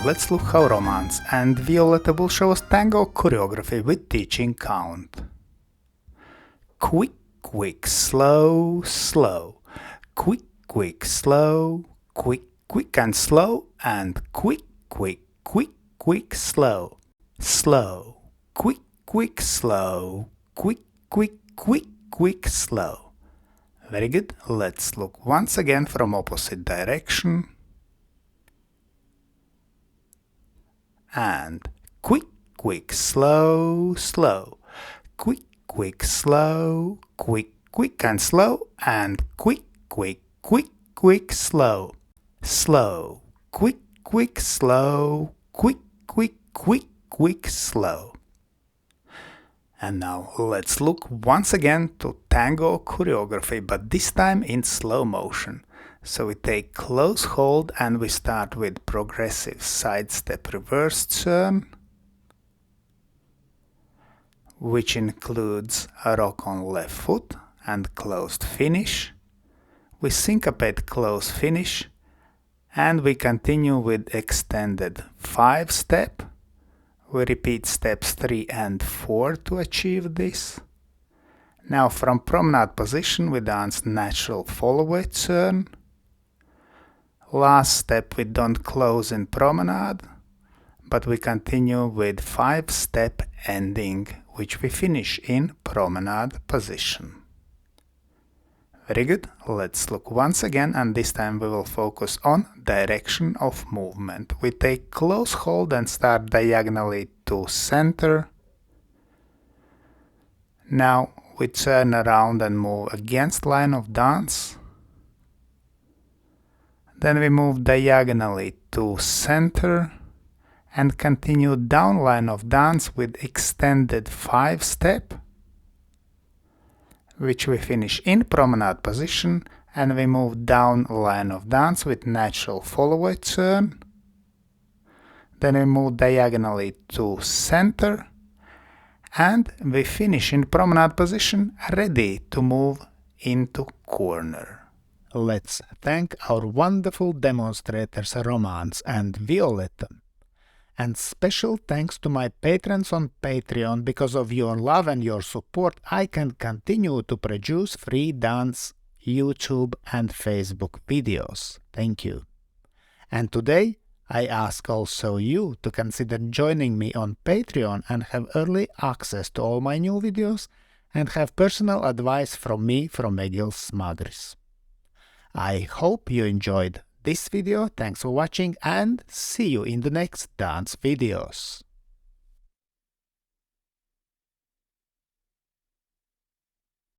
let's look how Romance and Violetta will show us tango choreography with teaching count. Quick, quick, slow, slow. Quick, quick, slow. Quick, quick and slow. And quick, quick, quick, quick, slow. Slow. Quick, quick, slow. Quick, quick, quick, quick, slow. Very good. Let's look once again from opposite direction. And quick, quick, slow, slow. Quick, quick, slow. Quick, quick and slow. And quick, quick, quick, quick, slow. Slow. Quick, quick, slow. Quick, quick, quick, quick, slow. And now let's look once again to tango choreography, but this time in slow motion. So we take close hold and we start with progressive side step reverse turn, which includes a rock on left foot and closed finish. We syncopate close finish and we continue with extended 5 step. We repeat steps 3 and 4 to achieve this. Now from promenade position we dance natural Fallaway turn. Last step we don't close in promenade, but we continue with 5 step ending, which we finish in promenade position. Very good. Let's look once again, and this time we will focus on direction of movement. We take close hold and start diagonally to center. Now we turn around and move against line of dance. Then we move diagonally to center and continue down line of dance with extended 5 step, which we finish in promenade position, and we move down line of dance with natural Fallaway turn. Then we move diagonally to center and we finish in promenade position, ready to move into corner. Let's thank our wonderful demonstrators Romance and Violetta. And special thanks to my patrons on Patreon. Because of your love and your support, I can continue to produce free dance, YouTube and Facebook videos. Thank you. And today, I ask also you to consider joining me on Patreon and have early access to all my new videos and have personal advice from me from Egils Smagris. I hope you enjoyed this video. Thanks for watching and see you in the next dance videos.